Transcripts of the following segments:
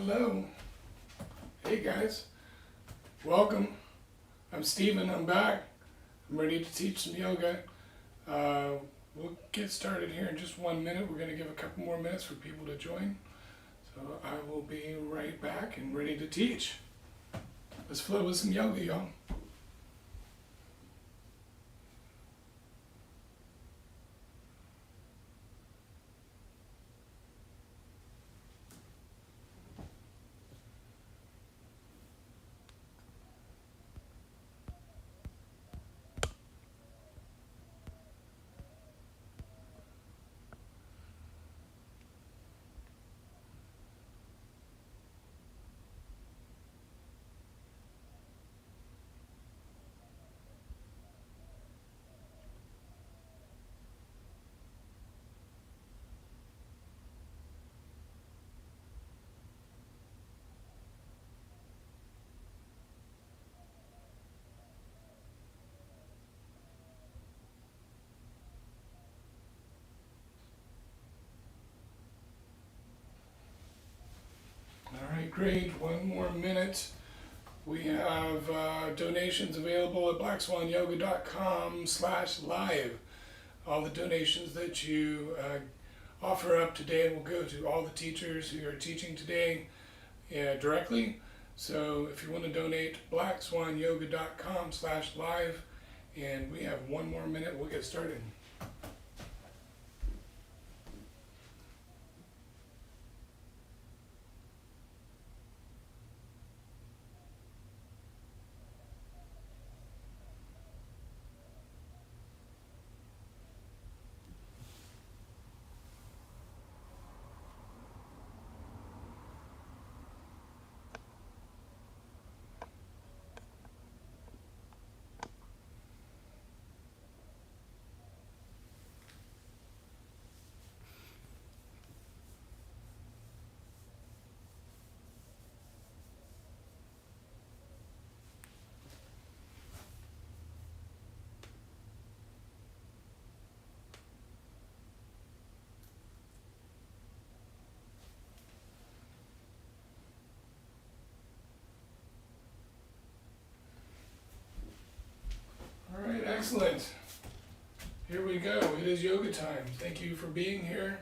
Hello. Hey guys. Welcome. I'm Steven. I'm back. I'm ready to teach some yoga. We'll get started here in just 1 minute. We're going to give a couple more minutes for people to join. So I will be right back and ready to teach. Let's flow with some yoga, y'all. All right, great. 1 more minute. We have donations available at blackswanyoga.com/live. All the donations that you offer up today will go to all the teachers who are teaching today directly. So if you want to donate, blackswanyoga.com/live. And we have 1 more minute. We'll get started. All right, excellent. Here we go. It is yoga time. Thank you for being here.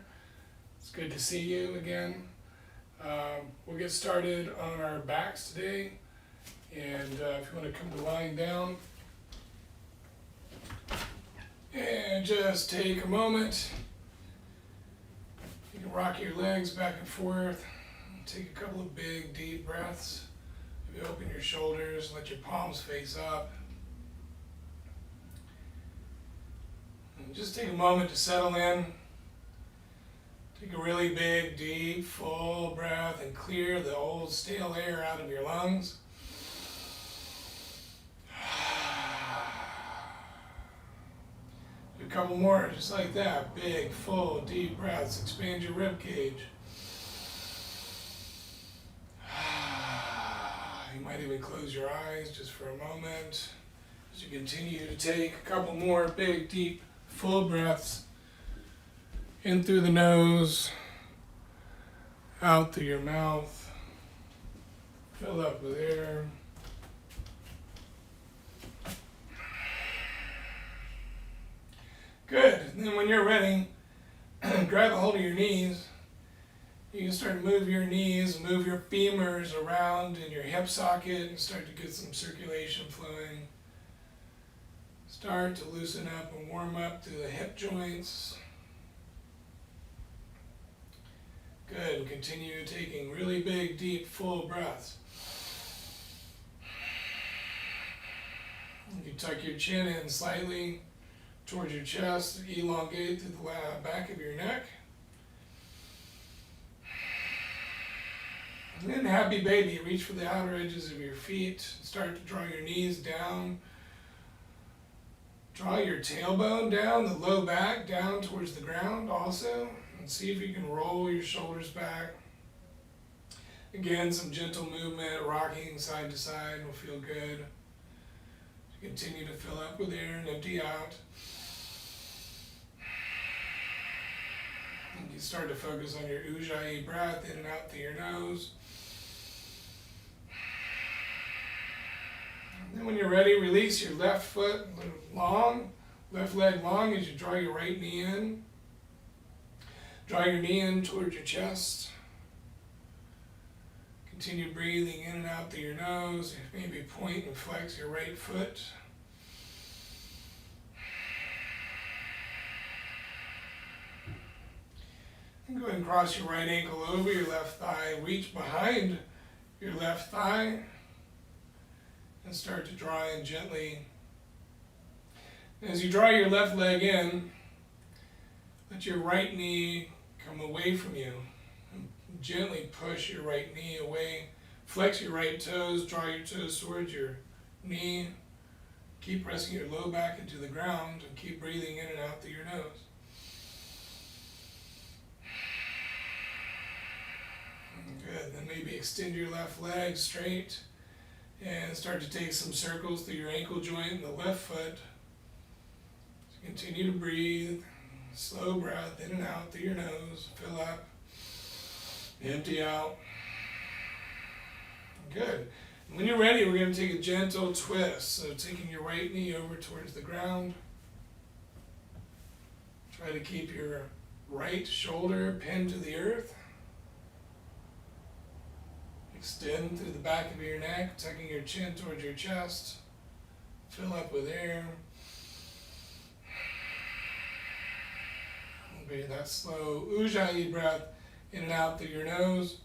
It's good to see you again. We'll get started on our backs today. And if you want to come to lying down, and just take a moment. You can rock your legs back and forth. Take a couple of big, deep breaths. Maybe open your shoulders, let your palms face up. And just take a moment to settle in. Take a really big, deep, full breath and clear the old stale air out of your lungs. Do a couple more, just like that. Big, full, deep breaths. Expand your rib cage. You might even close your eyes just for a moment as you continue to take a couple more big, deep, full breaths in through the nose, out through your mouth. Fill up with air. Good. And then when you're ready, grab a hold of your knees. You can start to move your knees, move your femurs around in your hip socket and start to get some circulation flowing. Start to loosen up and warm up through the hip joints. Good. And continue taking really big, deep, full breaths. You can tuck your chin in slightly towards your chest, elongate through the back of your neck. And then happy baby, reach for the outer edges of your feet. Start to draw your knees down. Draw your tailbone down, the low back down towards the ground also. And see if you can roll your shoulders back. Again, some gentle movement, rocking side to side will feel good. Continue to fill up with air and empty out. And you start to focus on your ujjayi breath in and out through your nose. Then when you're ready, release your left foot long, left leg long as you draw your right knee in. Draw your knee in towards your chest. Continue breathing in and out through your nose. Maybe point and flex your right foot. And go ahead and cross your right ankle over your left thigh. Reach behind your left thigh. And start to draw in gently. As you draw your left leg in, let your right knee come away from you. And gently push your right knee away. Flex your right toes, draw your toes towards your knee. Keep pressing your low back into the ground and keep breathing in and out through your nose. Good. Then maybe extend your left leg straight and start to take some circles through your ankle joint and the left foot. So continue to breathe. Slow breath in and out through your nose. Fill up. Empty out. Good. When you're ready, we're going to take a gentle twist. So taking your right knee over towards the ground. Try to keep your right shoulder pinned to the earth. Extend through the back of your neck, tucking your chin towards your chest. Fill up with air. Breathe that slow Ujjayi breath in and out through your nose.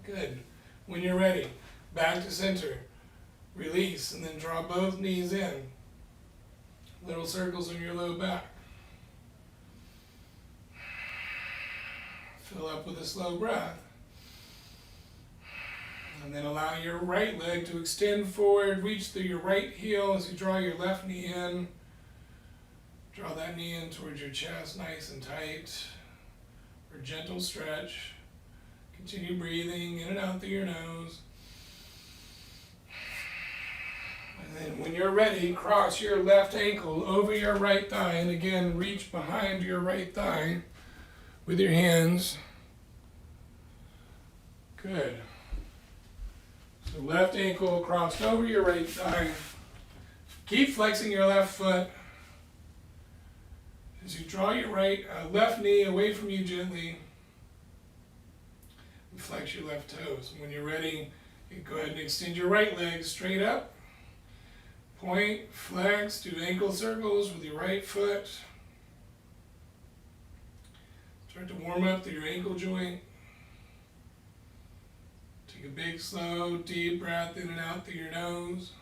Good. When you're ready, back to center. Release and then draw both knees in. Little circles in your low back. Fill up with a slow breath. And then allow your right leg to extend forward. Reach through your right heel as you draw your left knee in. Draw that knee in towards your chest, nice and tight. For a gentle stretch. Continue breathing in and out through your nose. And then when you're ready, cross your left ankle over your right thigh. And again, reach behind your right thigh with your hands. Good. So left ankle crossed over your right thigh. Keep flexing your left foot. As you draw your left knee away from you gently. And flex your left toes. And when you're ready, you go ahead and extend your right leg straight up. Point, flex, do ankle circles with your right foot. Start to warm up through your ankle joint. Take a big, slow, deep breath in and out through your nose.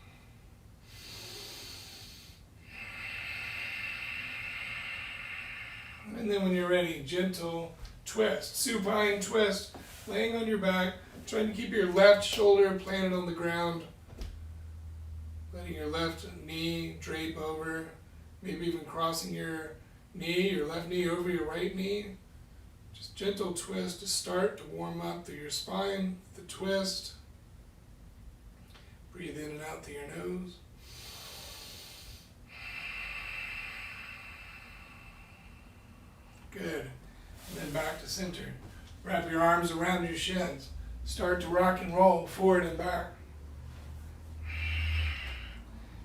And then when you're ready, gentle twist, supine twist, laying on your back, trying to keep your left shoulder planted on the ground. Letting your left knee drape over, maybe even crossing your left knee over your right knee. Just gentle twist to start to warm up through your spine, the twist. Breathe in and out through your nose. Good. And then back to center. Wrap your arms around your shins. Start to rock and roll forward and back.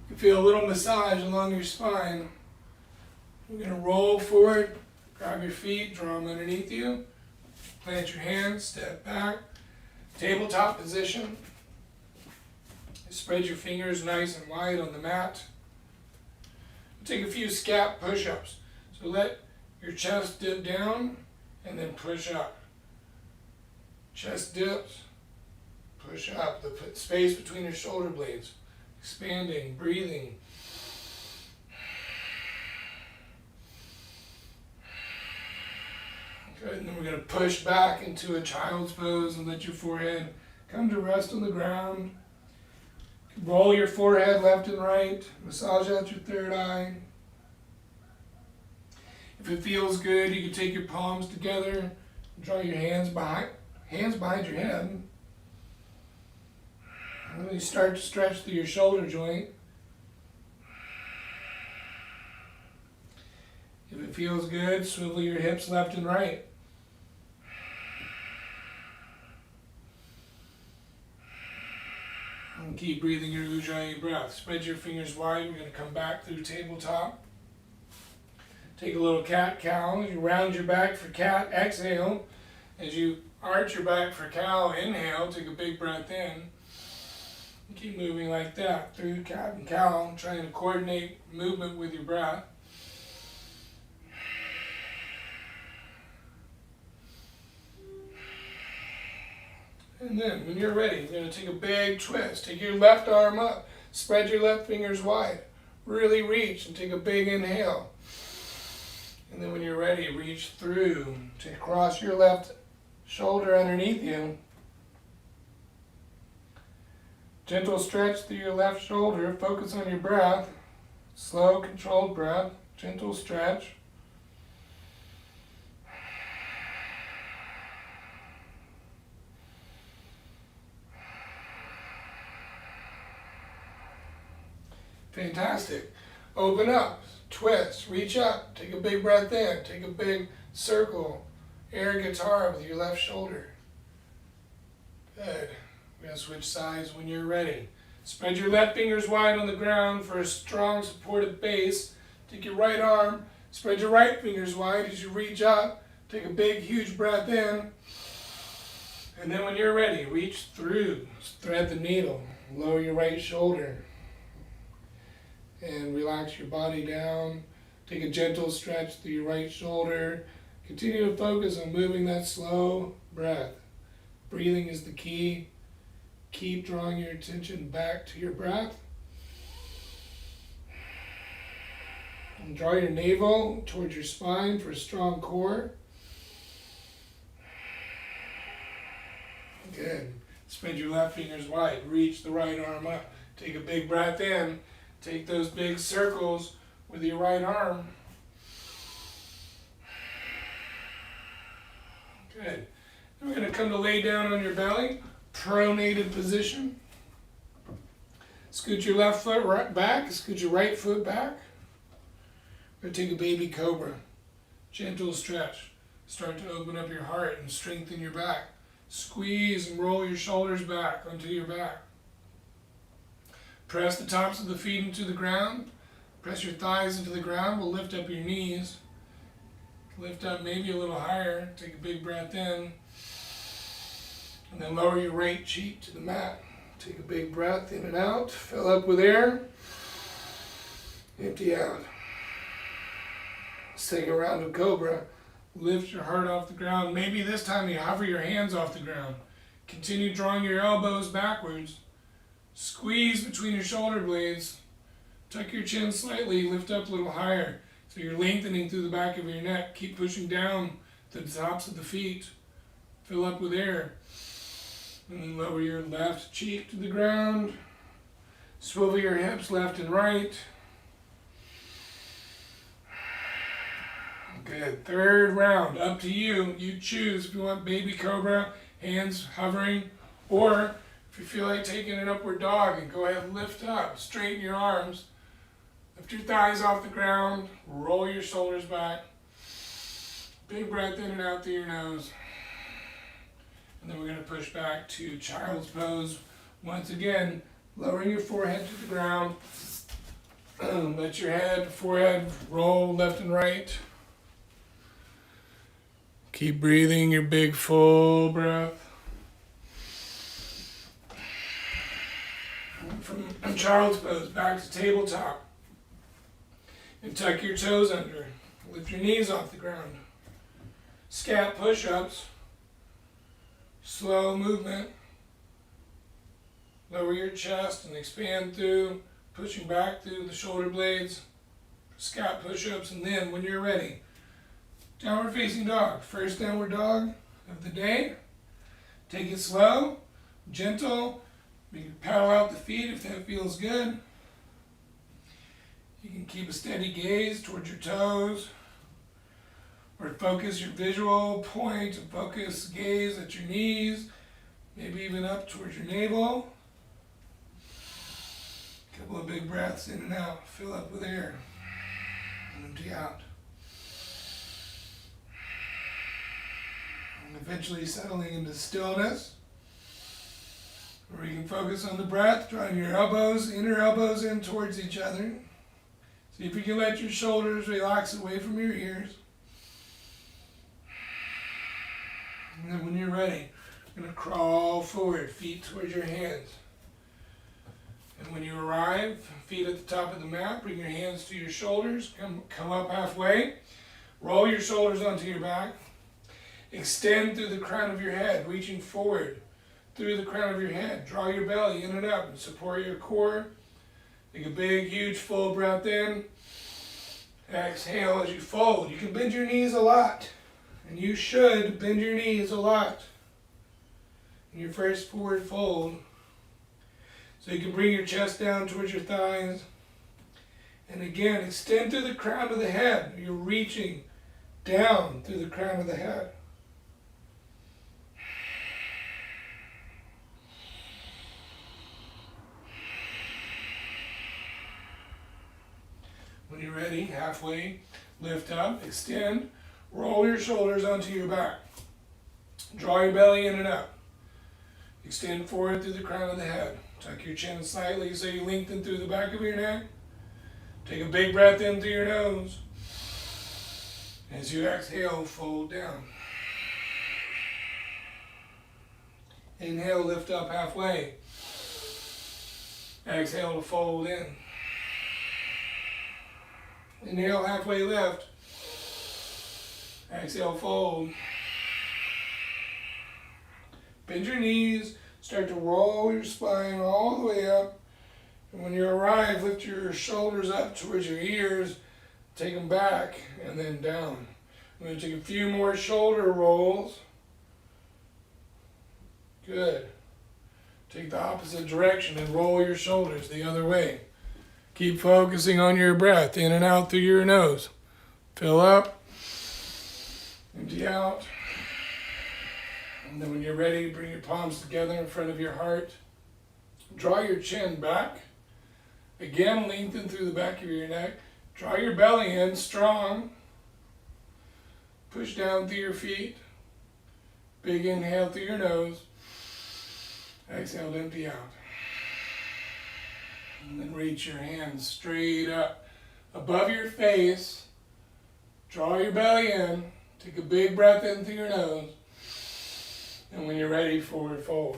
You feel a little massage along your spine. We're going to roll forward. Grab your feet, draw them underneath you. Plant your hands, step back. Tabletop position. Spread your fingers nice and wide on the mat. Take a few scap push-ups. So let your chest dip down and then push up. Chest dips, push up. The space between your shoulder blades. Expanding, breathing. Good, and then we're going to push back into a child's pose and let your forehead come to rest on the ground. Roll your forehead left and right. Massage out your third eye. If it feels good, you can take your palms together and draw your hands behind your head. And then you start to stretch through your shoulder joint. If it feels good, swivel your hips left and right. And keep breathing your Ujjayi breath. Spread your fingers wide. We're going to come back through tabletop. Take a little cat-cow. You round your back for cat. Exhale. As you arch your back for cow, inhale. Take a big breath in. And keep moving like that through cat and cow, trying to coordinate movement with your breath. And then, when you're ready, you're going to take a big twist. Take your left arm up. Spread your left fingers wide. Really reach and take a big inhale. And then when you're ready, reach through to cross your left shoulder underneath you. Gentle stretch through your left shoulder. Focus on your breath. Slow, controlled breath. Gentle stretch. Fantastic. Open up, twist, reach up, take a big breath in, take a big circle, air guitar with your left shoulder. Good. We're going to switch sides when you're ready. Spread your left fingers wide on the ground for a strong supportive base. Take your right arm, spread your right fingers wide as you reach up, take a big huge breath in. And then when you're ready, reach through, thread the needle, lower your right shoulder. And relax your body down. Take a gentle stretch through your right shoulder. Continue to focus on moving that slow breath. Breathing is the key. Keep drawing your attention back to your breath. And draw your navel towards your spine for a strong core. Good. Spread your left fingers wide. Reach the right arm up. Take a big breath in. Take those big circles with your right arm. Good. Then we're going to come to lay down on your belly, pronated position. Scoot your left foot right back, scoot your right foot back. We're going to take a baby cobra. Gentle stretch. Start to open up your heart and strengthen your back. Squeeze and roll your shoulders back onto your back. Press the tops of the feet into the ground. Press your thighs into the ground. We'll lift up your knees. Lift up maybe a little higher. Take a big breath in. And then lower your right cheek to the mat. Take a big breath in and out. Fill up with air. Empty out. Let's take a round of cobra. Lift your heart off the ground. Maybe this time you hover your hands off the ground. Continue drawing your elbows backwards. Squeeze between your shoulder blades. Tuck your chin slightly, lift up a little higher. So you're lengthening through the back of your neck. Keep pushing down to the tops of the feet. Fill up with air. And then lower your left cheek to the ground. Swivel your hips left and right. Good. Third round. Up to you. You choose if you want baby cobra, hands hovering, or if you feel like taking an upward dog, and go ahead and lift up, straighten your arms, lift your thighs off the ground, roll your shoulders back, big breath in and out through your nose, and then we're going to push back to child's pose. Once again, lowering your forehead to the ground, let your forehead roll left and right. Keep breathing your big full breath. From child's pose, back to tabletop. And tuck your toes under. Lift your knees off the ground. Scat push-ups. Slow movement. Lower your chest and expand through, pushing back through the shoulder blades. Scat push-ups, and then when you're ready, downward facing dog. First downward dog of the day. Take it slow, gentle. You can paddle out the feet if that feels good. You can keep a steady gaze towards your toes, or focus your visual point and focus gaze at your knees, maybe even up towards your navel. A couple of big breaths in and out. Fill up with air and empty out. And eventually settling into stillness. Or you can focus on the breath, drawing your elbows, inner elbows in towards each other. See if you can let your shoulders relax away from your ears. And then when you're ready, you're going to crawl forward, feet towards your hands. And when you arrive, feet at the top of the mat, bring your hands to your shoulders, come up halfway, roll your shoulders onto your back, extend through the crown of your head, reaching forward through the crown of your head. Draw your belly in and up and support your core. Take a big, huge, full breath in. Exhale as you fold. You can bend your knees a lot, and you should bend your knees a lot in your first forward fold. So you can bring your chest down towards your thighs. And again, extend through the crown of the head. You're reaching down through the crown of the head. When you're ready, halfway, lift up, extend, roll your shoulders onto your back. Draw your belly in and up. Extend forward through the crown of the head. Tuck your chin slightly so you lengthen through the back of your neck. Take a big breath in through your nose. As you exhale, fold down. Inhale, lift up halfway. Exhale to fold in. Inhale, halfway lift. Exhale, fold. Bend your knees. Start to roll your spine all the way up. And when you arrive, lift your shoulders up towards your ears. Take them back and then down. I'm going to take a few more shoulder rolls. Good. Take the opposite direction and roll your shoulders the other way. Keep focusing on your breath in and out through your nose. Fill up. Empty out. And then when you're ready, bring your palms together in front of your heart. Draw your chin back. Again, lengthen through the back of your neck. Draw your belly in strong. Push down through your feet. Big inhale through your nose. Exhale to empty out. And then reach your hands straight up above your face. Draw your belly in. Take a big breath in through your nose. And when you're ready, forward fold.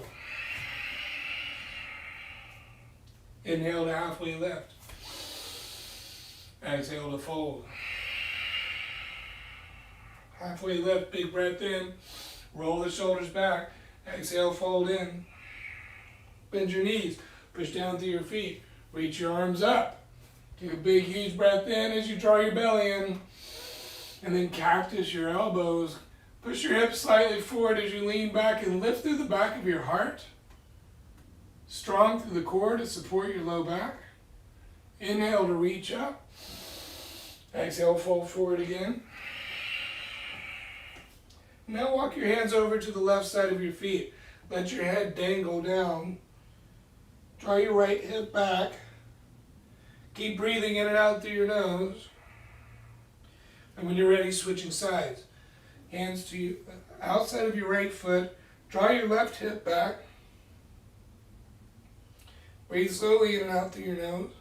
Inhale to halfway lift. Exhale to fold. Halfway lift, big breath in. Roll the shoulders back. Exhale, fold in. Bend your knees. Push down through your feet. Reach your arms up. Take a big, huge breath in as you draw your belly in. And then cactus your elbows. Push your hips slightly forward as you lean back and lift through the back of your heart. Strong through the core to support your low back. Inhale to reach up. Exhale, fold forward again. Now walk your hands over to the left side of your feet. Let your head dangle down. Draw your right hip back. Keep breathing in and out through your nose. And when you're ready, switching sides. Hands to you, outside of your right foot. Draw your left hip back. Breathe slowly in and out through your nose.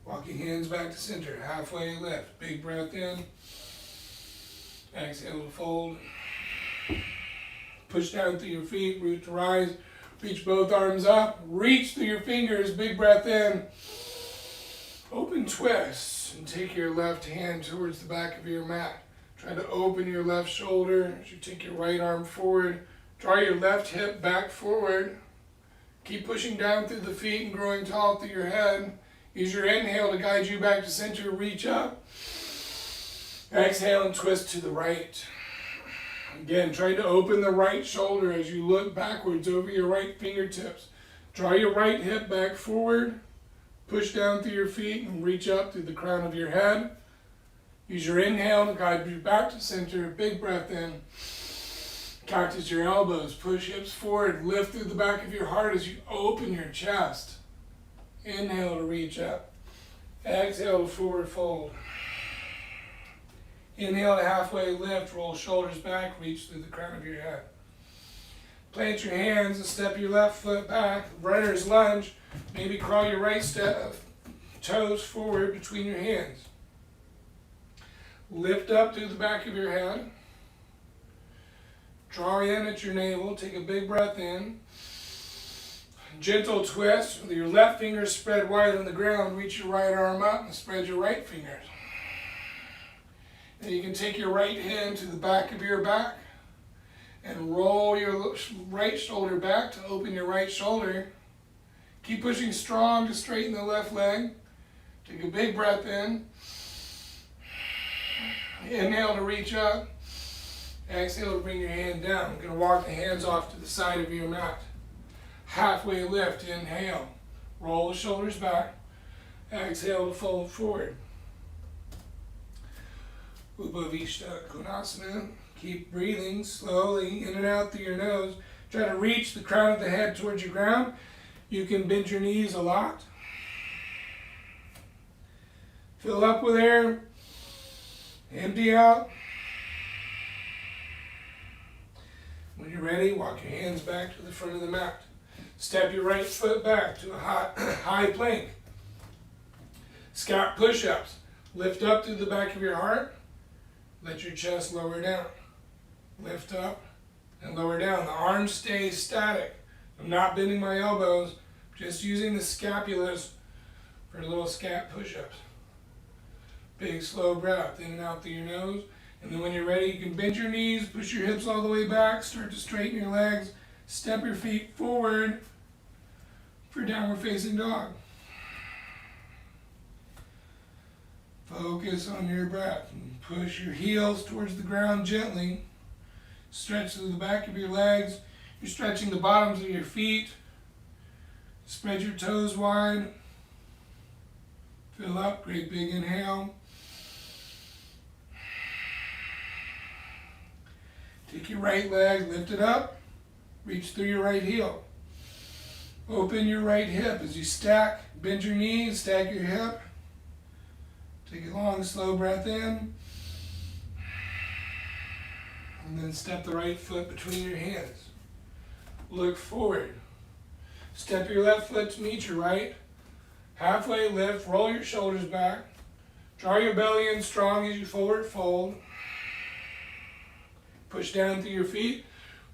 Walk your hands back to center. Halfway lift. Big breath in. Exhale to fold. Push down through your feet. Root to rise. Reach both arms up. Reach through your fingers. Big breath in. Open twist. And take your left hand towards the back of your mat. Try to open your left shoulder as you take your right arm forward. Draw your left hip back forward. Keep pushing down through the feet and growing tall through your head. Use your inhale to guide you back to center. Reach up. Exhale and twist to the right. Again, try to open the right shoulder as you look backwards over your right fingertips. Draw your right hip back forward. Push down through your feet and reach up through the crown of your head. Use your inhale to guide you back to center. Big breath in. Cactus your elbows. Push hips forward. Lift through the back of your heart as you open your chest. Inhale to reach up. Exhale to forward fold. Inhale to halfway lift, roll shoulders back, reach through the crown of your head. Plant your hands and step your left foot back, runner's lunge. Maybe crawl your right toes forward between your hands. Lift up through the back of your head. Draw in at your navel, take a big breath in. Gentle twist with your left fingers spread wide on the ground. Reach your right arm up and spread your right fingers. And you can take your right hand to the back of your back and roll your right shoulder back to open your right shoulder. Keep pushing strong to straighten the left leg. Take a big breath in. Inhale to reach up. Exhale to bring your hand down. We're going to walk the hands off to the side of your mat. Halfway lift, inhale. Roll the shoulders back. Exhale to fold forward. Upavishta Konasana. Keep breathing slowly in and out through your nose. Try to reach the crown of the head towards your ground. You can bend your knees a lot. Fill up with air. Empty out. When you're ready, walk your hands back to the front of the mat. Step your right foot back to a high plank. Scalp push-ups. Lift up through the back of your heart. Let your chest lower down. Lift up and lower down. The arms stay static. I'm not bending my elbows, just using the scapulas for little scap push-ups. Big slow breath in and out through your nose. And then when you're ready, you can bend your knees, push your hips all the way back, start to straighten your legs, step your feet forward for downward facing dog. Focus on your breath and push your heels towards the ground gently. Stretch through the back of your legs. You're stretching the bottoms of your feet. Spread your toes wide. Fill up, great big inhale. Take your right leg, lift it up. Reach through your right heel. Open your right hip as you stack. Bend your knees, stack your hip. Take a long, slow breath in. And then step the right foot between your hands. Look forward. Step your left foot to meet your right. Halfway lift, roll your shoulders back. Draw your belly in strong as you forward fold. Push down through your feet.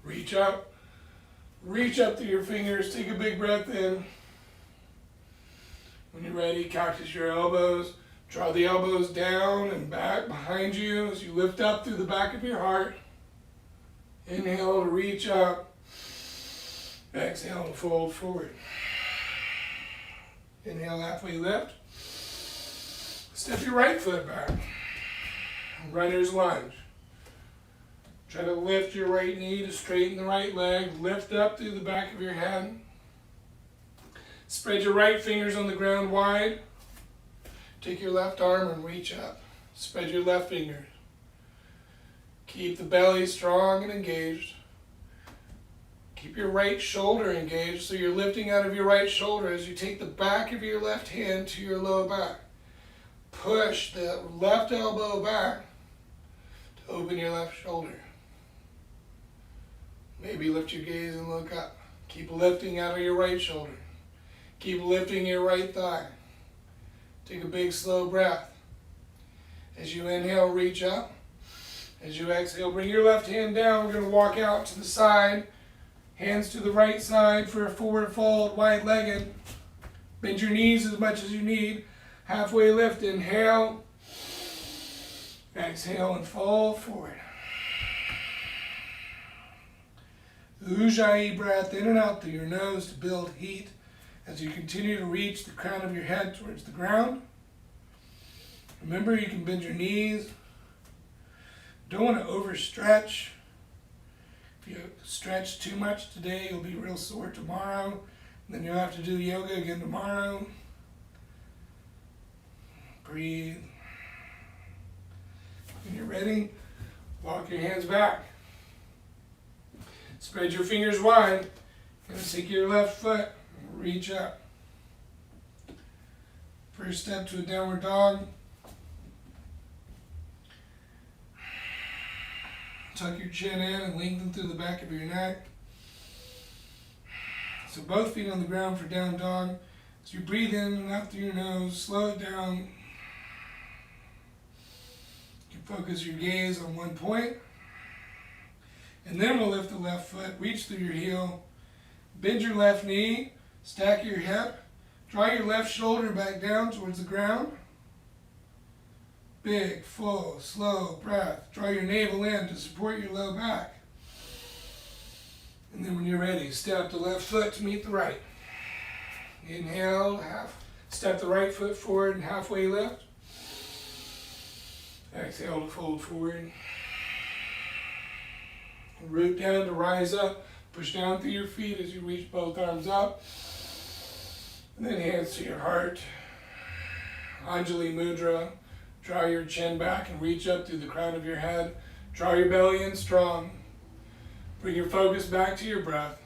Reach up. Reach up through your fingers. Take a big breath in. When you're ready, cactus your elbows. Draw the elbows down and back behind you as you lift up through the back of your heart. Inhale to reach up. Exhale to fold forward. Inhale, halfway lift. Step your right foot back. Runner's lunge. Try to lift your right knee to straighten the right leg. Lift up through the back of your head. Spread your right fingers on the ground wide. Take your left arm and reach up. Spread your left fingers. Keep the belly strong and engaged. Keep your right shoulder engaged so you're lifting out of your right shoulder as you take the back of your left hand to your low back. Push the left elbow back to open your left shoulder. Maybe lift your gaze and look up. Keep lifting out of your right shoulder. Keep lifting your right thigh. Take a big slow breath. As you inhale, reach up. As you exhale, bring your left hand down. We're going to walk out to the side. Hands to the right side for a forward fold, wide-legged. Bend your knees as much as you need. Halfway lift, inhale. Exhale and fold forward. Ujjayi breath in and out through your nose to build heat as you continue to reach the crown of your head towards the ground. Remember, you can bend your knees. Don't want to overstretch. If you stretch too much today, you'll be real sore tomorrow. Then you'll have to do yoga again tomorrow. Breathe. When you're ready, walk your hands back. Spread your fingers wide. You're going to take your left foot and reach up. First step to a downward dog. tuck your chin in and lengthen through the back of your neck. So both feet on the ground for down dog. As you breathe in and out through your nose, slow it down. You can focus your gaze on one point. And then we'll lift the left foot, reach through your heel, bend your left knee, stack your hip, draw your left shoulder back down towards the ground. Big, full, slow breath. Draw your navel in to support your low back. And then when you're ready, step the left foot to meet the right. Inhale, step the right foot forward and halfway lift. Exhale to fold forward. Root down to rise up. Push down through your feet as you reach both arms up. And then hands to your heart. Anjali Mudra. Draw your chin back and reach up through the crown of your head. Draw your belly in strong. Bring your focus back to your breath.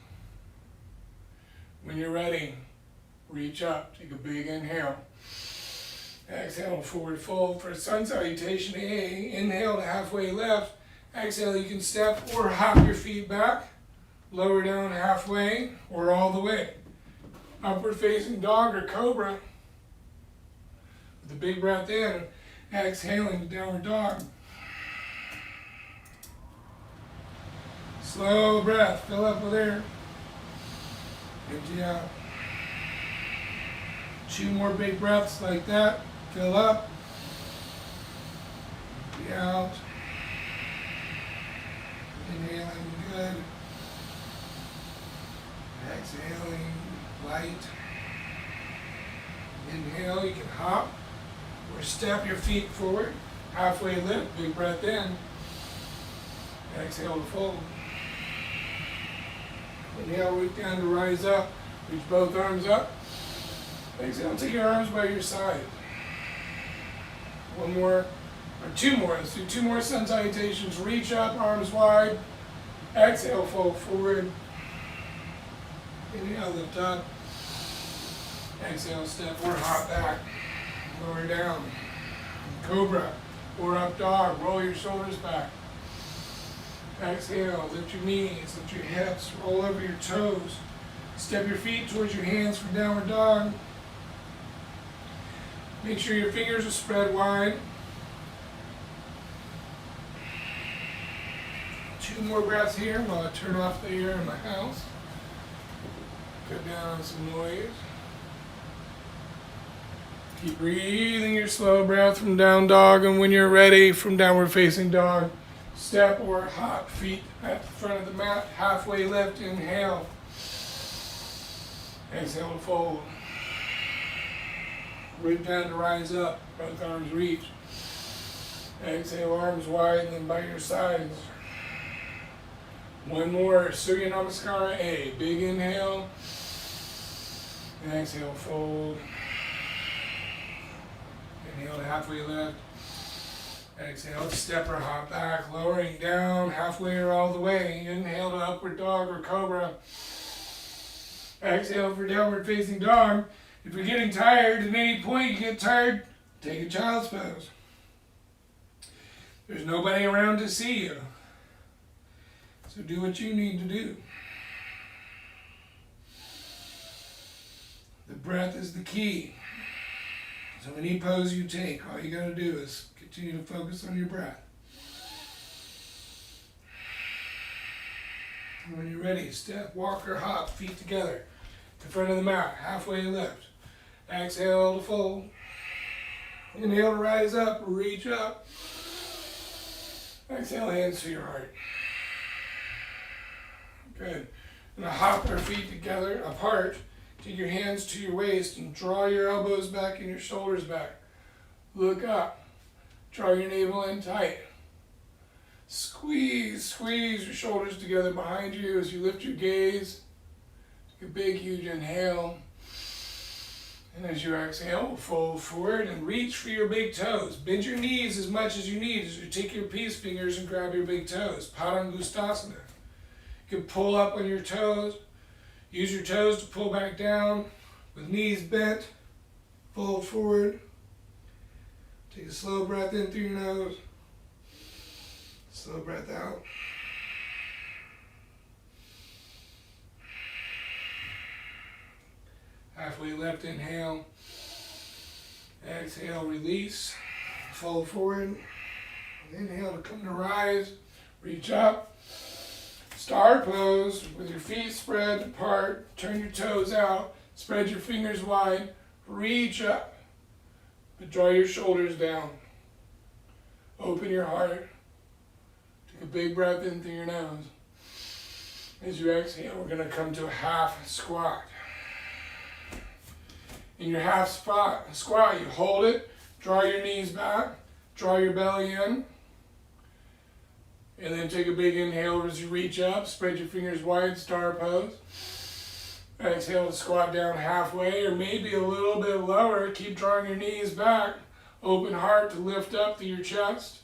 When you're ready, reach up. Take a big inhale. Exhale, forward fold. For sun salutation A, inhale to halfway lift. Exhale, you can step or hop your feet back. Lower down halfway or all the way. Upward facing dog or cobra. With a big breath in, exhaling to downward dog. Slow breath, fill up with air. Empty out. 2 more big breaths like that. Fill up. Empty out. Inhaling, good. Exhaling, light. Inhale, you can hop or step your feet forward. Halfway lift, big breath in. Exhale to fold. Inhale, root down to rise up. Reach both arms up. Exhale, take your arms by your side. 1 more, or 2 more. Let's do 2 more sun salutations. Reach up, arms wide. Exhale, fold forward. Inhale, lift up. Exhale, step or hop back. Lower down. Cobra or up dog. Roll your shoulders back. Exhale, lift your knees, lift your hips, roll over your toes. Step your feet towards your hands for downward dog. Make sure your fingers are spread wide. 2 more breaths here while I turn off the air in my house. Cut down on some noise. Keep breathing your slow breath from down dog, and when you're ready, from downward facing dog, step or hop, feet at the front of the mat, halfway lift, inhale. Exhale to fold. Root down to rise up, both arms reach. Exhale, arms wide, and then by your sides. 1 more, Surya Namaskara A. Big inhale. Exhale, fold. Inhale to halfway lift. Exhale, step or hop back, lowering down, halfway or all the way. Inhale to upward dog or cobra. Exhale for downward facing dog. If you're getting tired, at any point you get tired, take a child's pose. There's nobody around to see you. So do what you need to do. The breath is the key. So any pose you take, all you got to do is continue to focus on your breath. And when you're ready, step, walk, or hop, feet together. To front of the mat, halfway lift. Exhale to fold. Inhale to rise up, reach up. Exhale, hands to your heart. Good. And hop our feet together, apart. Take your hands to your waist and draw your elbows back and your shoulders back. Look up. Draw your navel in tight. Squeeze your shoulders together behind you as you lift your gaze. Take a big, huge inhale. And as you exhale, fold forward and reach for your big toes. Bend your knees as much as you need as you take your peace fingers and grab your big toes. Padangustasana. You can pull up on your toes. Use your toes to pull back down with knees bent. Fold forward. Take a slow breath in through your nose. Slow breath out. Halfway lift, inhale. Exhale, release. Fold forward. Inhale to come to rise. Reach up. Star pose with your feet spread apart. Turn your toes out. Spread your fingers wide. Reach up. But draw your shoulders down. Open your heart. Take a big breath in through your nose. As you exhale, we're going to come to a half squat. In your half squat, you hold it, draw your knees back, draw your belly in, and then take a big inhale as you reach up, spread your fingers wide, star pose. Exhale to squat down halfway or maybe a little bit lower. Keep drawing your knees back, open heart to lift up through your chest.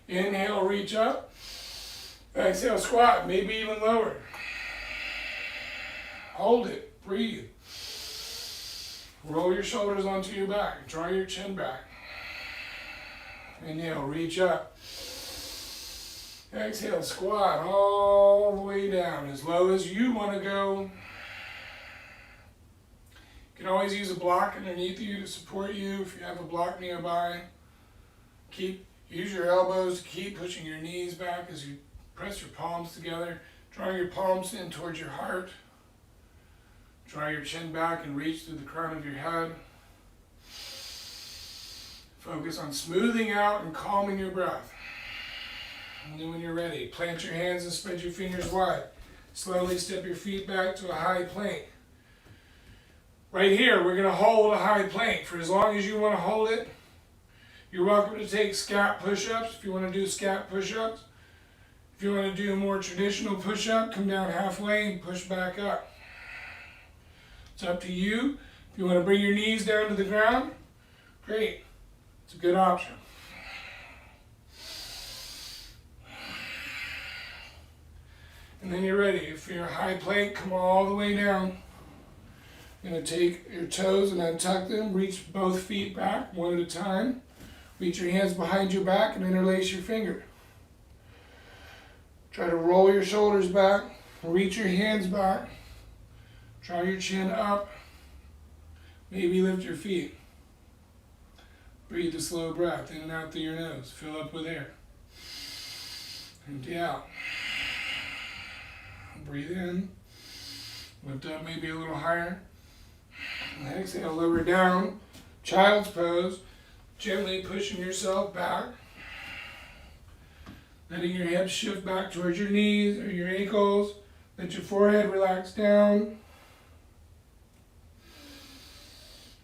Inhale, reach up. Exhale, squat, maybe even lower. Hold it, breathe. Roll your shoulders onto your back. Draw your chin back. Inhale, reach up. Exhale, squat all the way down, as low as you want to go. You can always use a block underneath you to support you if you have a block nearby. Use your elbows to keep pushing your knees back as you press your palms together. Drawing your palms in towards your heart. Draw your chin back and reach through the crown of your head. Focus on smoothing out and calming your breath. And then when you're ready, plant your hands and spread your fingers wide. Slowly step your feet back to a high plank. Right here, we're going to hold a high plank for as long as you want to hold it. You're welcome to take scat push-ups if you want to do scat push-ups. If you want to do a more traditional push-up, come down halfway and push back up. It's up to you. If you want to bring your knees down to the ground, great. It's a good option. And then you're ready. For your high plank, come all the way down. You're going to take your toes and untuck them. Reach both feet back one at a time. Reach your hands behind your back and interlace your finger. Try to roll your shoulders back. Reach your hands back. Draw your chin up. Maybe lift your feet. Breathe a slow breath in and out through your nose. Fill up with air. Empty out. Breathe in. Lift up maybe a little higher. And exhale, lower down. Child's pose. Gently pushing yourself back. Letting your hips shift back towards your knees or your ankles. Let your forehead relax down.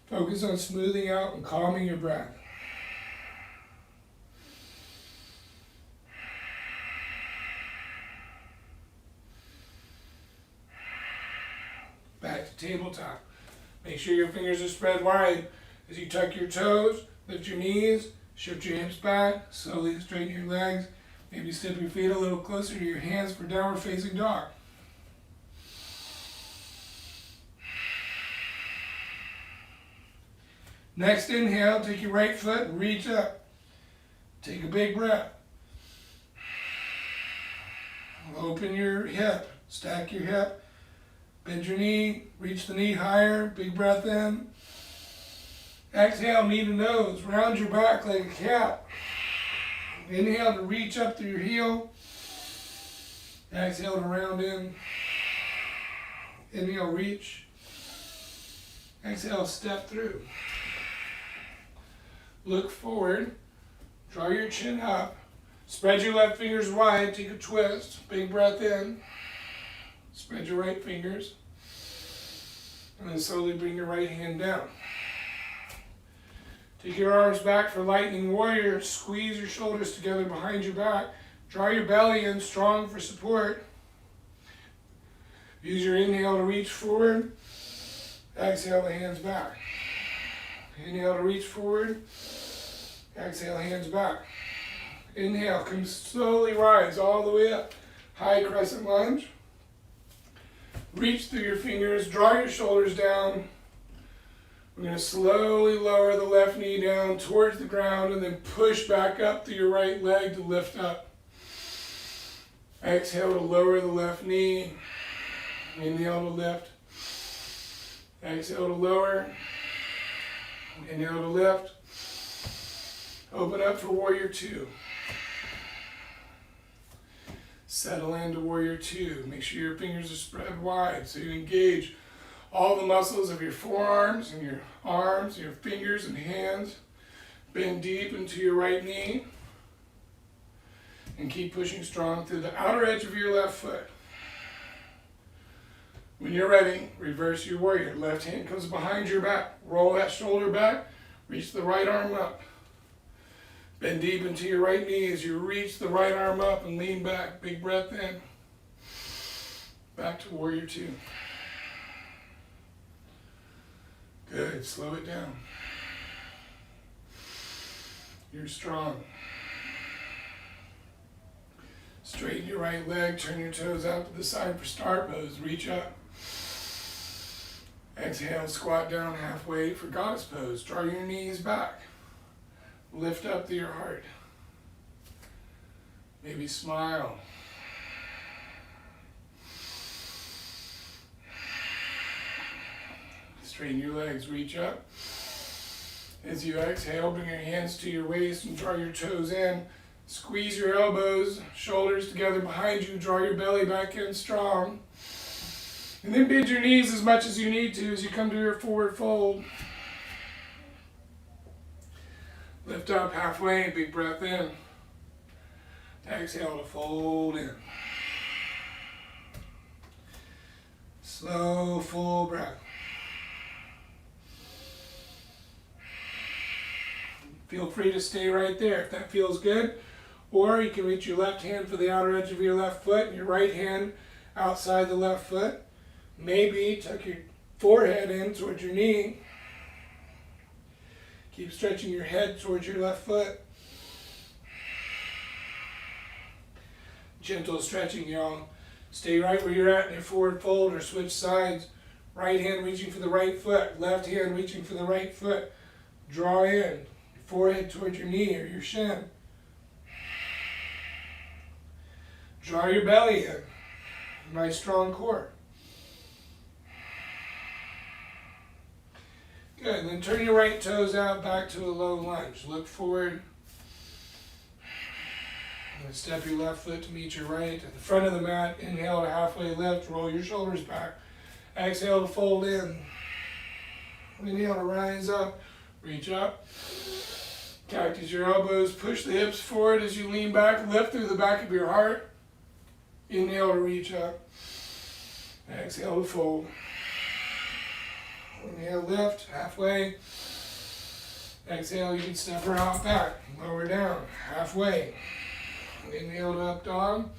Focus on smoothing out and calming your breath. Back to tabletop. Make sure your fingers are spread wide as you tuck your toes, lift your knees, shift your hips back, slowly straighten your legs. Maybe step your feet a little closer to your hands for downward facing dog. Next inhale, take your right foot and reach up. Take a big breath. Open your hip, stack your hip, bend your knee, reach the knee higher, big breath in. Exhale, knee to nose, round your back like a cat. Inhale to reach up through your heel. Exhale to round in. Inhale, reach. Exhale, step through. Look forward, draw your chin up, spread your left fingers wide, take a twist, big breath in, spread your right fingers, and then slowly bring your right hand down. Take your arms back for lightning warrior, squeeze your shoulders together behind your back, draw your belly in strong for support. Use your inhale to reach forward, exhale the hands back. Inhale to reach forward. Exhale, hands back. Inhale, come slowly rise all the way up. High crescent lunge. Reach through your fingers, draw your shoulders down. We're going to slowly lower the left knee down towards the ground and then push back up through your right leg to lift up. Exhale to lower the left knee. Inhale to lift. Exhale to lower. Inhale to lift. Open up for warrior two. Settle into warrior two. Make sure your fingers are spread wide so you engage all the muscles of your forearms and your arms, your fingers and hands. Bend deep into your right knee. And keep pushing strong through the outer edge of your left foot. When you're ready, reverse your warrior. Left hand comes behind your back. Roll that shoulder back. Reach the right arm up. Bend deep into your right knee as you reach the right arm up and lean back. Big breath in. Back to warrior two. Good. Slow it down. You're strong. Straighten your right leg. Turn your toes out to the side for start pose. Reach up. Exhale, squat down halfway for goddess pose. Draw your knees back. Lift up to your heart. Maybe smile. Straighten your legs, reach up. As you exhale, bring your hands to your waist and draw your toes in. Squeeze your elbows, shoulders together behind you. Draw your belly back in strong. And then bend your knees as much as you need to as you come to your forward fold. Lift up halfway, big breath in. Exhale to fold in. Slow, full breath. Feel free to stay right there if that feels good. Or you can reach your left hand for the outer edge of your left foot and your right hand outside the left foot. Maybe tuck your forehead in towards your knee. Keep stretching your head towards your left foot. Gentle stretching, y'all. Stay right where you're at in your forward fold or switch sides. Right hand reaching for the right foot. Left hand reaching for the right foot. Draw in. Your forehead towards your knee or your shin. Draw your belly in. Nice strong core. Good, and then turn your right toes out back to a low lunge. Look forward. And step your left foot to meet your right. At the front of the mat, inhale to halfway lift. Roll your shoulders back. Exhale to fold in. Inhale to rise up. Reach up. Cactus your elbows. Push the hips forward as you lean back. Lift through the back of your heart. Inhale to reach up. Exhale to fold. Inhale, lift, halfway. Exhale, you can step her out back. Lower down, halfway. Inhale to up dog.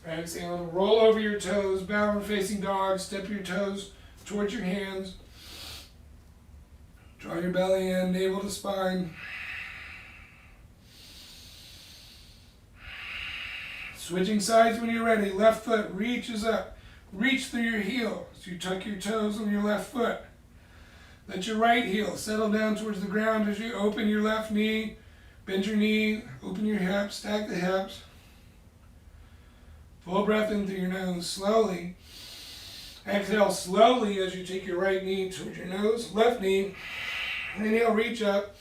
Exhale to roll over your toes, backward facing dog. Step your toes towards your hands. Draw your belly in, navel to spine. Switching sides when you're ready. Left foot reaches up. Reach through your heel as you tuck your toes on your left foot. Let your right heel settle down towards the ground as you open your left knee. Bend your knee, open your hips, stack the hips. Full breath in through your nose slowly. Exhale slowly as you take your right knee towards your nose. Left knee. Inhale, reach up.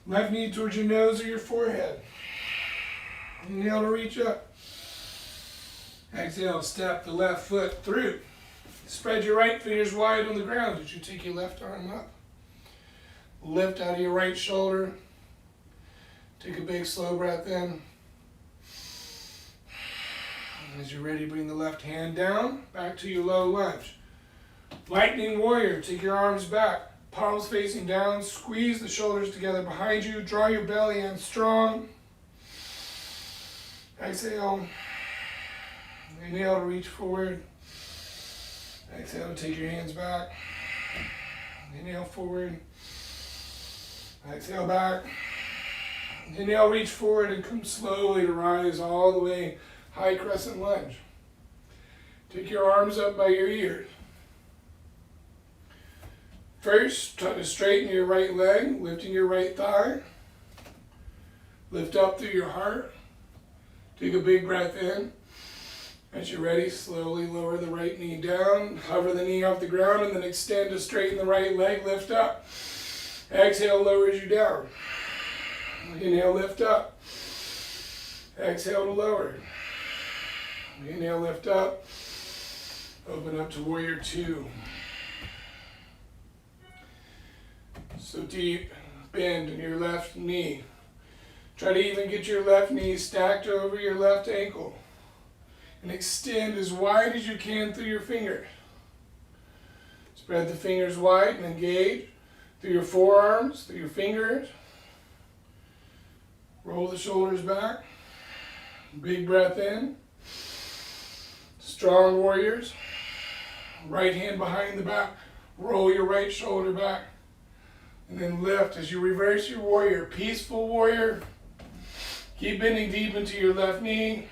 Left knee towards your nose or your forehead. Inhale to reach up. Exhale, step the left foot through. Spread your right fingers wide on the ground as you take your left arm up. Lift out of your right shoulder. Take a big slow breath in. As you're ready, bring the left hand down, back to your low lunge. Lightning warrior, take your arms back, palms facing down, squeeze the shoulders together behind you, draw your belly in strong. Exhale. Inhale to reach forward. Exhale to take your hands back. Inhale forward. Exhale back. Inhale, reach forward and come slowly to rise all the way. High crescent lunge. Take your arms up by your ears. First, try to straighten your right leg, lifting your right thigh. Lift up through your heart. Take a big breath in. As you're ready, slowly lower the right knee down, hover the knee off the ground, and then extend to straighten the right leg, lift up. Exhale, lowers you down. Inhale, lift up. Exhale to lower. Inhale, lift up. Open up to warrior two. So deep bend in your left knee. Try to even get your left knee stacked over your left ankle. And extend as wide as you can through your fingers. Spread the fingers wide and engage through your forearms, through your fingers. Roll the shoulders back. Big breath in. Strong warriors. Right hand behind the back. Roll your right shoulder back. And then lift as you reverse your warrior. Peaceful warrior. Keep bending deep into your left knee.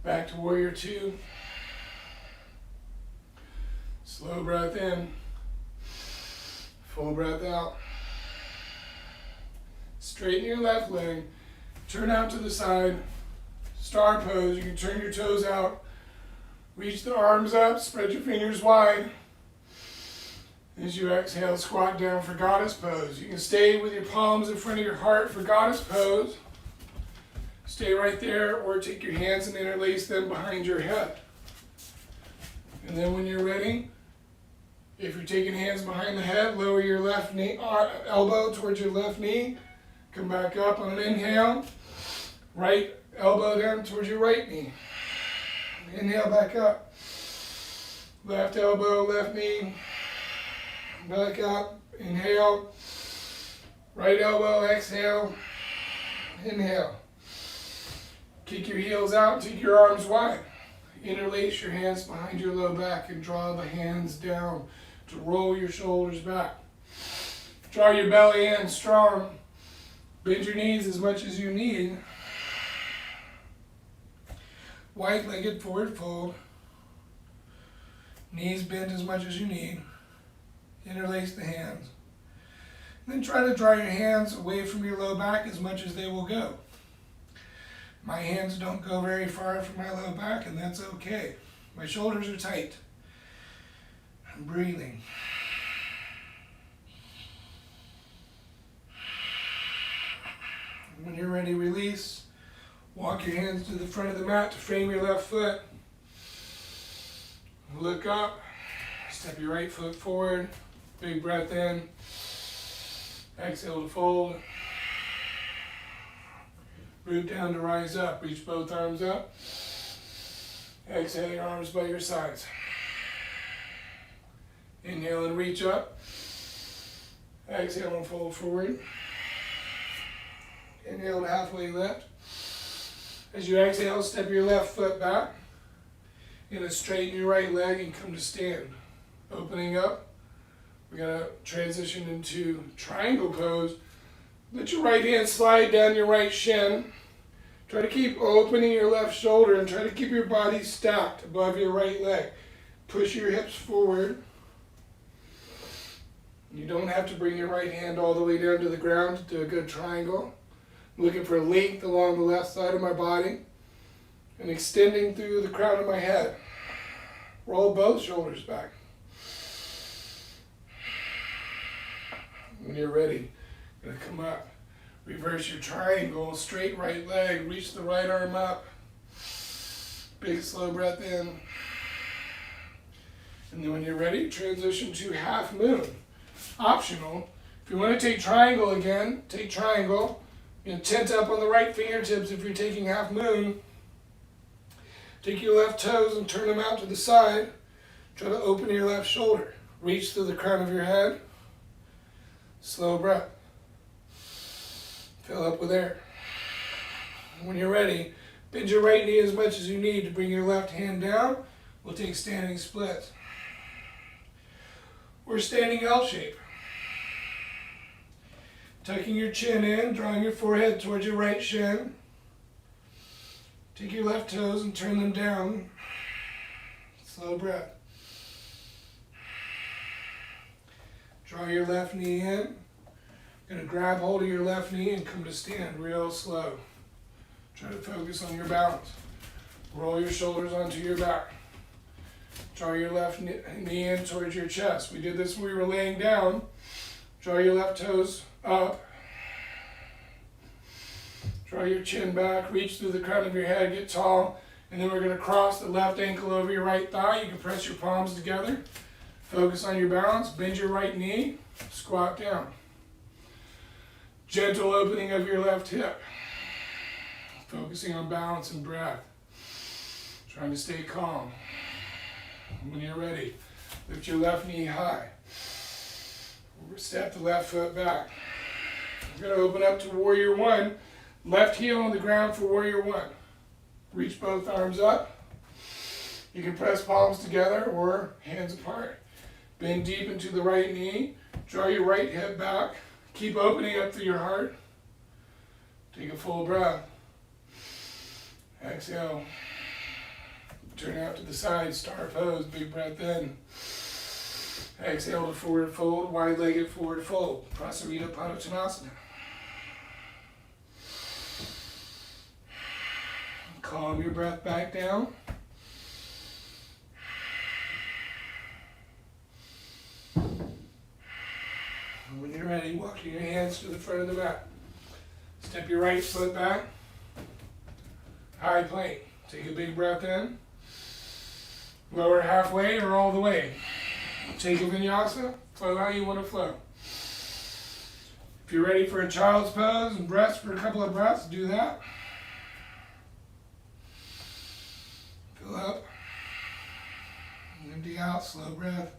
Back to warrior two. Slow breath in. Full breath out. Straighten your left leg. Turn out to the side. Star pose. You can turn your toes out. Reach the arms up. Spread your fingers wide. As you exhale, squat down for goddess pose. You can stay with your palms in front of your heart for goddess pose. Stay right there, or take your hands and interlace them behind your head. And then when you're ready, if you're taking hands behind the head, lower your left knee, elbow towards your left knee. Come back up on an inhale. Right elbow down towards your right knee. Inhale back up. Left elbow, left knee. Back up. Inhale. Right elbow, exhale. Inhale. Kick your heels out, take your arms wide. Interlace your hands behind your low back and draw the hands down to roll your shoulders back. Draw your belly in strong. Bend your knees as much as you need. Wide-legged forward fold. Knees bend as much as you need. Interlace the hands. And then try to draw your hands away from your low back as much as they will go. My hands don't go very far from my low back, and that's okay. My shoulders are tight. I'm breathing. When you're ready, release. Walk your hands to the front of the mat to frame your left foot. Look up. Step your right foot forward. Big breath in. Exhale to fold. Root down to rise up. Reach both arms up. Exhale your arms by your sides. Inhale and reach up. Exhale and fold forward. Inhale and halfway lift. As you exhale, step your left foot back. You're going to straighten your right leg and come to stand. Opening up. We're going to transition into triangle pose. Let your right hand slide down your right shin. Try to keep opening your left shoulder and try to keep your body stacked above your right leg. Push your hips forward. You don't have to bring your right hand all the way down to the ground to do a good triangle. I'm looking for length along the left side of my body and extending through the crown of my head. Roll both shoulders back. When you're ready, you're going to come up. Reverse your triangle, straight right leg, reach the right arm up. Big slow breath in. And then when you're ready, transition to half moon. Optional. If you want to take triangle again, take triangle. You know, tent up on the right fingertips if you're taking half moon. Take your left toes and turn them out to the side. Try to open your left shoulder. Reach through the crown of your head. Slow breath. Fill up with air. When you're ready, bend your right knee as much as you need to bring your left hand down. We'll take standing splits. We're standing L shape. Tucking your chin in, drawing your forehead towards your right shin. Take your left toes and turn them down. Slow breath. Draw your left knee in. Gonna grab hold of your left knee and come to stand real slow. Try to focus on your balance. Roll your shoulders onto your back. Draw your left knee in towards your chest. We did this when we were laying down. Draw your left toes up. Draw your chin back, reach through the crown of your head, get tall, and then we're going to cross the left ankle over your right thigh. You can press your palms together. Focus on your balance. Bend your right knee. Squat down. Gentle opening of your left hip. Focusing on balance and breath. Trying to stay calm. When you're ready, lift your left knee high. Step the left foot back. We're going to open up to Warrior One. Left heel on the ground for Warrior One. Reach both arms up. You can press palms together or hands apart. Bend deep into the right knee. Draw your right hip back. Keep opening up through your heart. Take a full breath. Exhale. Turn out to the side, star pose, big breath in. Exhale to forward fold, wide-legged forward fold. Prasarita Padottanasana. Calm your breath back down. When you're ready, walk your hands to the front of the mat. Step your right foot back. High plank. Take a big breath in. Lower halfway or all the way. Take a vinyasa. Flow how you want to flow. If you're ready for a child's pose and rest for a couple of breaths, do that. Fill up. Empty out. Slow breath.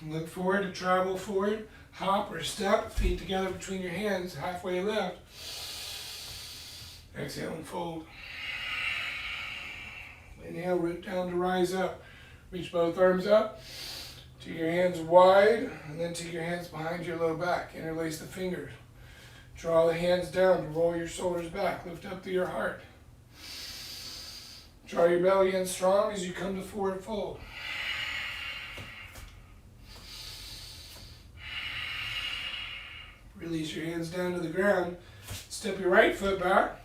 Look forward to travel forward. Hop or step. Feet together between your hands. Halfway left. Exhale and fold. Inhale, root down to rise up. Reach both arms up. Take your hands wide, and then take your hands behind your low back. Interlace the fingers. Draw the hands down to roll your shoulders back. Lift up to your heart. Draw your belly in strong as you come to forward fold. Release your hands down to the ground. Step your right foot back.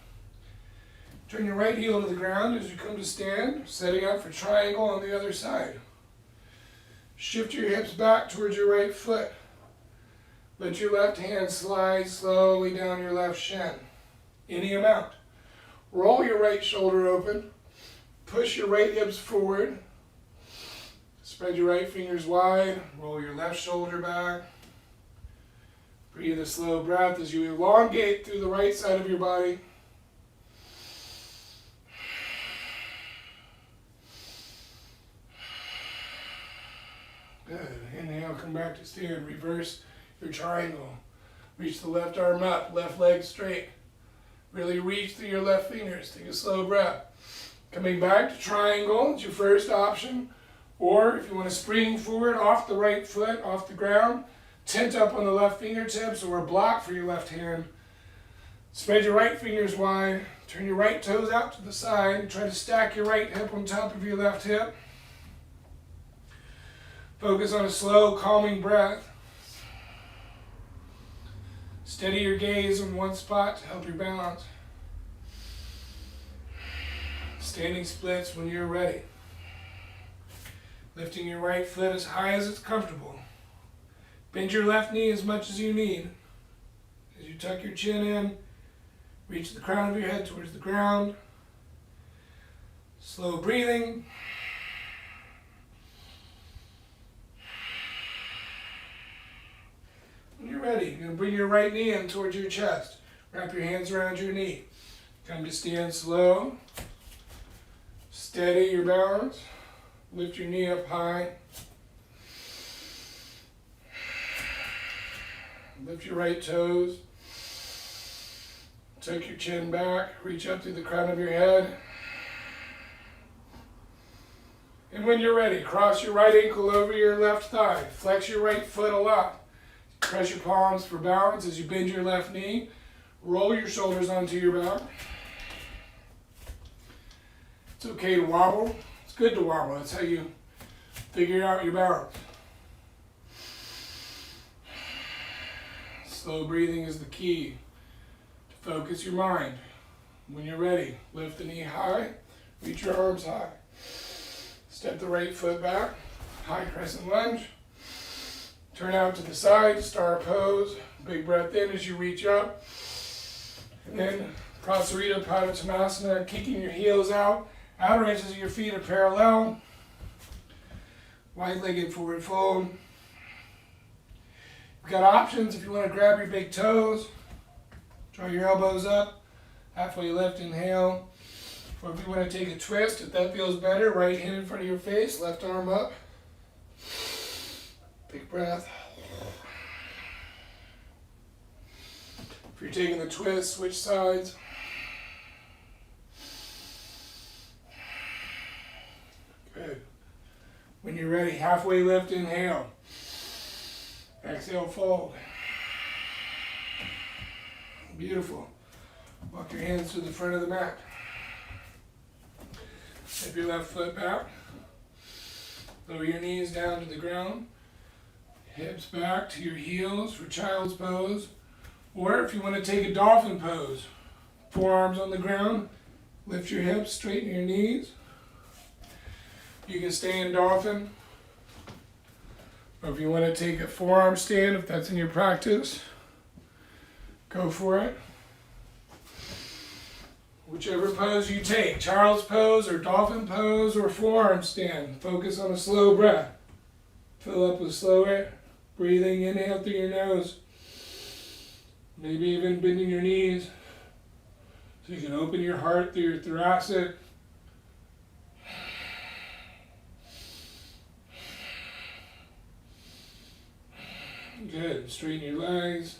Turn your right heel to the ground as you come to stand, setting up for triangle on the other side. Shift your hips back towards your right foot. Let your left hand slide slowly down your left shin. Any amount. Roll your right shoulder open. Push your right hips forward. Spread your right fingers wide. Roll your left shoulder back. Breathe a slow breath as you elongate through the right side of your body. Good. Inhale, come back to stand. Reverse your triangle. Reach the left arm up, left leg straight. Really reach through your left fingers. Take a slow breath. Coming back to triangle, it's your first option. Or if you want to spring forward off the right foot, off the ground, tent up on the left fingertips or a block for your left hand. Spread your right fingers wide. Turn your right toes out to the side. Try to stack your right hip on top of your left hip. Focus on a slow, calming breath. Steady your gaze in one spot to help your balance. Standing splits when you're ready. Lifting your right foot as high as it's comfortable. Bend your left knee as much as you need. As you tuck your chin in, reach the crown of your head towards the ground. Slow breathing. When you're ready, you're going to bring your right knee in towards your chest. Wrap your hands around your knee. Come to stand slow. Steady your balance. Lift your knee up high. Lift your right toes. Tuck your chin back. Reach up through the crown of your head. And when you're ready, cross your right ankle over your left thigh. Flex your right foot a lot. Press your palms for balance as you bend your left knee. Roll your shoulders onto your back. It's okay to wobble. It's good to wobble. That's how you figure out your balance. Slow breathing is the key to focus your mind. When you're ready, lift the knee high, reach your arms high. Step the right foot back, high crescent lunge. Turn out to the side, star pose. Big breath in as you reach up. And then Prasarita Padottanasana, kicking your heels out. Outer edges of your feet are parallel. Wide-legged forward fold. You've got options if you want to grab your big toes. Draw your elbows up. Halfway lift, inhale. Or if you want to take a twist, if that feels better, right hand in front of your face, left arm up. Big breath. If you're taking the twist, switch sides. Good. When you're ready, halfway lift, inhale. Exhale, fold. Beautiful. Walk your hands to the front of the mat. Step your left foot back. Lower your knees down to the ground. Hips back to your heels for child's pose. Or if you want to take a dolphin pose, forearms on the ground, lift your hips, straighten your knees. You can stay in dolphin. Or if you want to take a forearm stand, if that's in your practice, go for it. Whichever pose you take, child's pose or dolphin pose or forearm stand, focus on a slow breath. Fill up with slow air, breathing, inhale through your nose. Maybe even bending your knees so you can open your heart through your thoracic. Good. Straighten your legs.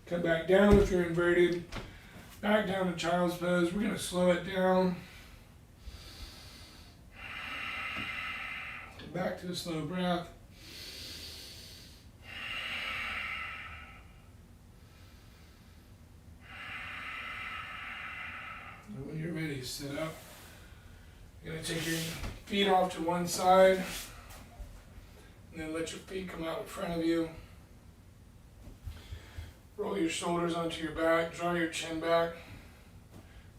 Come back down if you're inverted. Back down to child's pose. We're going to slow it down. Come back to a slow breath. And when you're ready, sit up. You're going to take your feet off to one side. And then let your feet come out in front of you. Roll your shoulders onto your back, draw your chin back,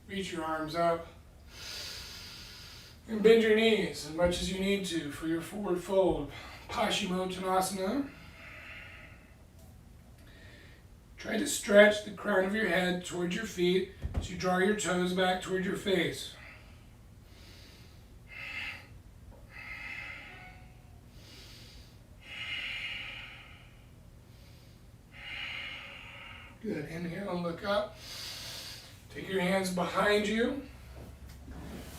reach your arms up, and bend your knees as much as you need to for your forward fold. Paschimottanasana. Try to stretch the crown of your head towards your feet as you draw your toes back towards your face. Good. Inhale and look up. Take your hands behind you.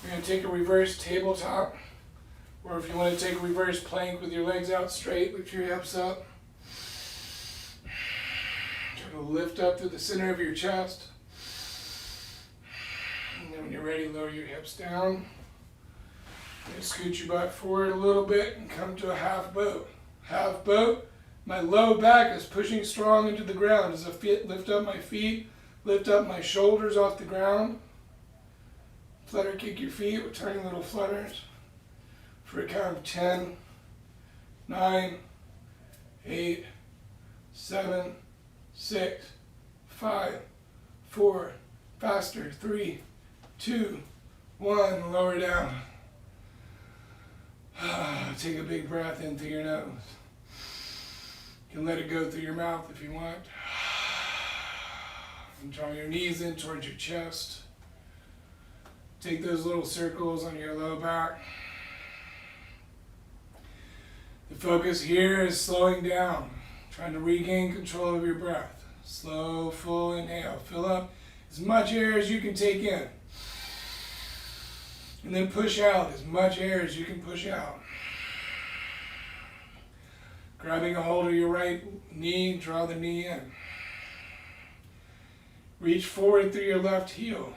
You're going to take a reverse tabletop. Or if you want to take a reverse plank with your legs out straight, lift your hips up. Try to lift up to the center of your chest. And then when you're ready, lower your hips down. And scoot your butt forward a little bit and come to a half boat. Half boat. My low back is pushing strong into the ground as I lift up my feet, lift up my shoulders off the ground. Flutter kick your feet with turning little flutters for a count of 10, 9, 8, 7, 6, 5, 4, faster, 3, 2, 1, lower down. Take a big breath in through your nose. You can let it go through your mouth if you want. And draw your knees in towards your chest. Take those little circles on your low back. The focus here is slowing down, trying to regain control of your breath. Slow, full inhale. Fill up as much air as you can take in. And then push out as much air as you can push out. Grabbing a hold of your right knee, draw the knee in. Reach forward through your left heel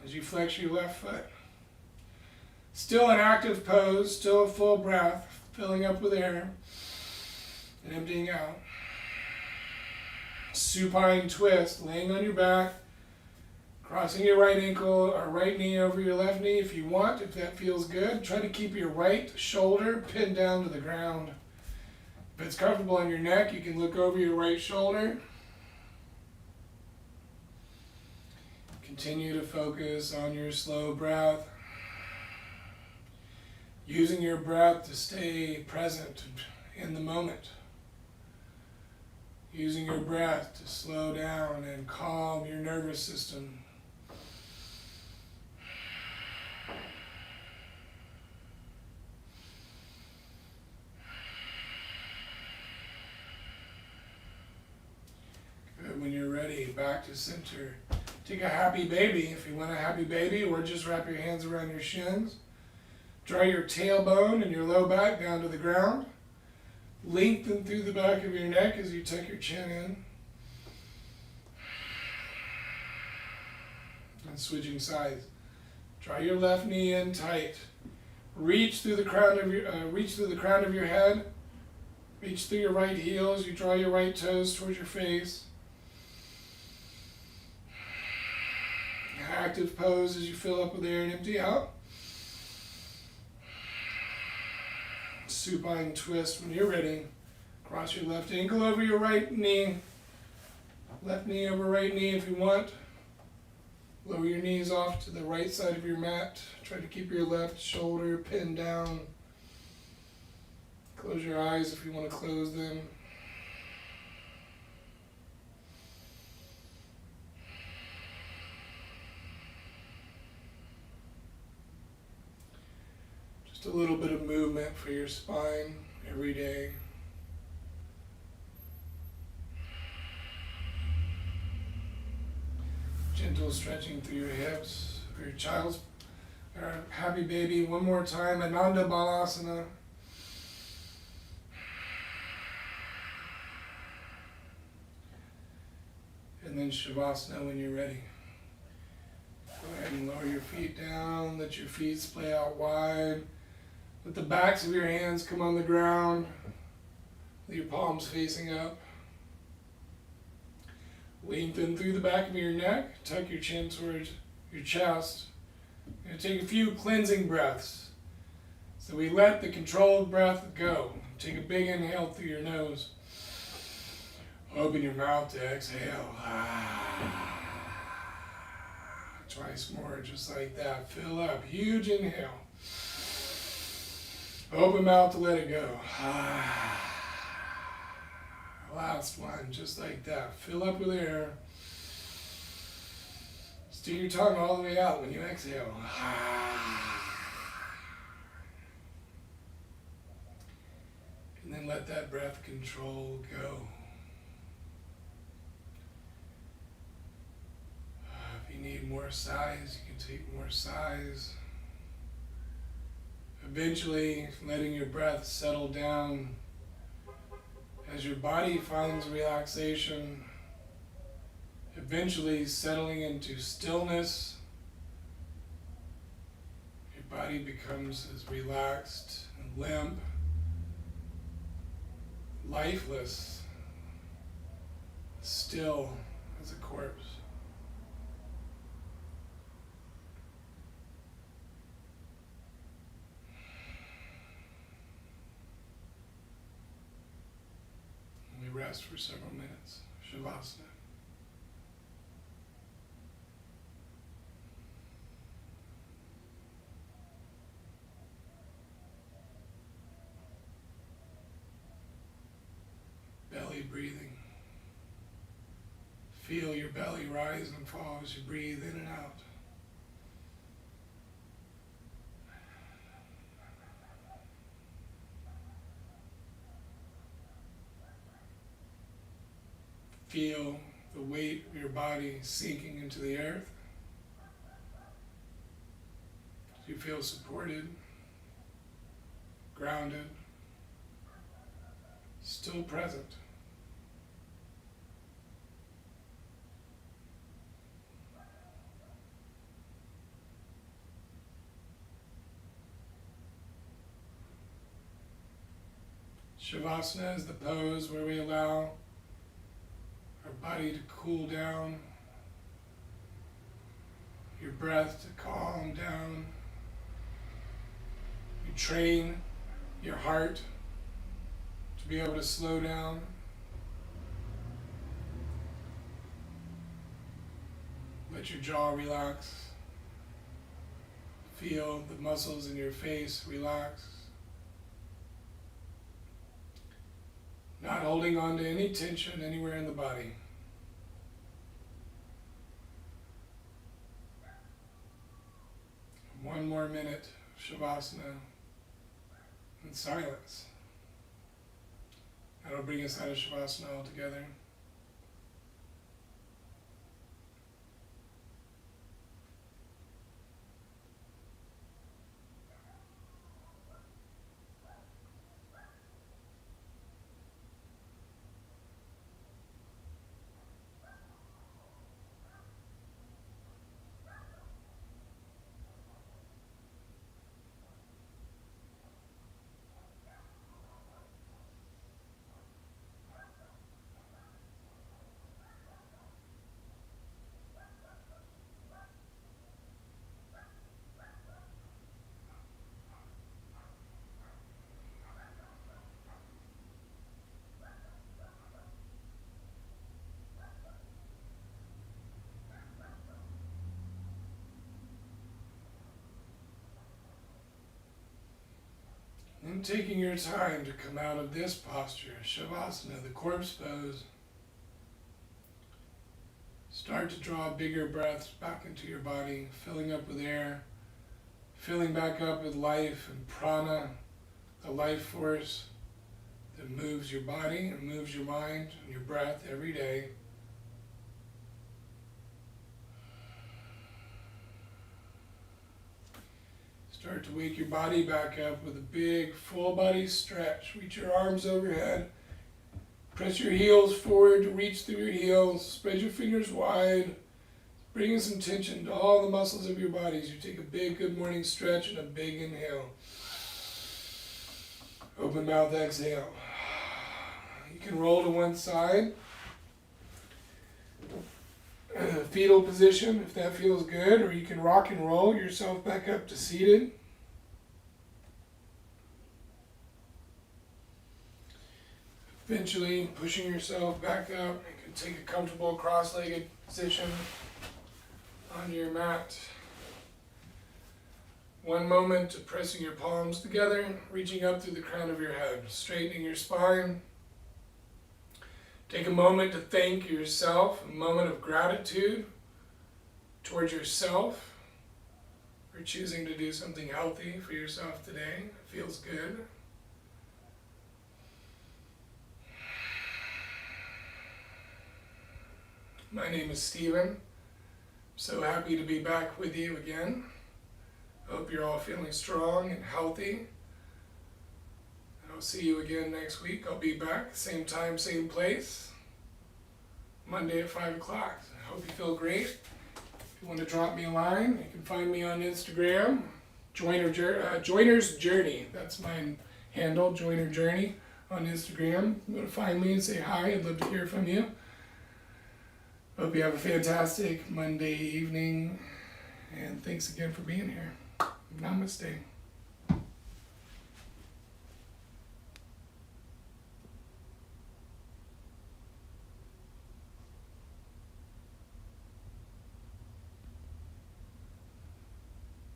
as you flex your left foot. Still an active pose, still a full breath, filling up with air and emptying out. Supine twist, laying on your back, crossing your right ankle or right knee over your left knee if you want, if that feels good. Try to keep your right shoulder pinned down to the ground. If it's comfortable on your neck, you can look over your right shoulder. Continue to focus on your slow breath, using your breath to stay present in the moment, using your breath to slow down and calm your nervous system. Good. When you're ready, back to center. Take a happy baby if you want a happy baby, or just wrap your hands around your shins. Draw your tailbone and your low back down to the ground. Lengthen through the back of your neck as you tuck your chin in. And switching sides. Draw your left knee in tight. Reach through the crown of your head. Reach through your right heel as you draw your right toes towards your face. Active pose as you fill up with air and empty out. Supine twist when you're ready. Cross your left ankle over your right knee. Left knee over right knee if you want. Lower your knees off to the right side of your mat. Try to keep your left shoulder pinned down. Close your eyes if you want to close them. Just a little bit of movement for your spine every day. Gentle stretching through your hips for your child's or happy baby. One more time, Ananda Balasana. And then Shavasana when you're ready. Go ahead and lower your feet down. Let your feet splay out wide. Let the backs of your hands come on the ground. With your palms facing up. Lengthen through the back of your neck. Tuck your chin towards your chest. You're going to take a few cleansing breaths. So we let the controlled breath go. Take a big inhale through your nose. Open your mouth to exhale. Twice more, just like that. Fill up. Huge inhale. Open mouth to let it go. Last one, just like that. Fill up with air. Steer your tongue all the way out when you exhale. And then let that breath control go. If you need more sighs, you can take more sighs. Eventually, letting your breath settle down as your body finds relaxation, eventually settling into stillness. Your body becomes as relaxed and limp, lifeless, still as a corpse. We rest for several minutes. Shavasana. Belly breathing. Feel your belly rise and fall as you breathe in and out. Feel the weight of your body sinking into the earth. You feel supported, grounded, still present. Shavasana is the pose where we allow our body to cool down, your breath to calm down. You train your heart to be able to slow down. Let your jaw relax. Feel the muscles in your face relax. Not holding on to any tension anywhere in the body. One more minute of Shavasana in silence. That'll bring us out of Shavasana altogether. And taking your time to come out of this posture, Shavasana, the corpse pose. Start to draw bigger breaths back into your body, filling up with air, filling back up with life and prana, the life force that moves your body and moves your mind and your breath every day. Start to wake your body back up with a big full body stretch. Reach your arms overhead. Press your heels forward to reach through your heels. Spread your fingers wide. Bringing some tension to all the muscles of your body as you take a big good morning stretch and a big inhale. Open mouth exhale. You can roll to one side. Fetal position if that feels good, or you can rock and roll yourself back up to seated. Eventually pushing yourself back up, you can take a comfortable cross-legged position on your mat. One moment of pressing your palms together, reaching up through the crown of your head, straightening your spine. Take a moment to thank yourself, a moment of gratitude towards yourself for choosing to do something healthy for yourself today. It feels good. My name is Stephen. I'm so happy to be back with you again. Hope you're all feeling strong and healthy. I'll see you again next week. I'll be back, same time, same place, Monday at 5 o'clock. I hope you feel great. If you want to drop me a line, you can find me on Instagram, Joiner's Journey. That's my handle, Joiner Journey on Instagram. If you want to find me and say hi, I'd love to hear from you. Hope you have a fantastic Monday evening, and thanks again for being here. Namaste.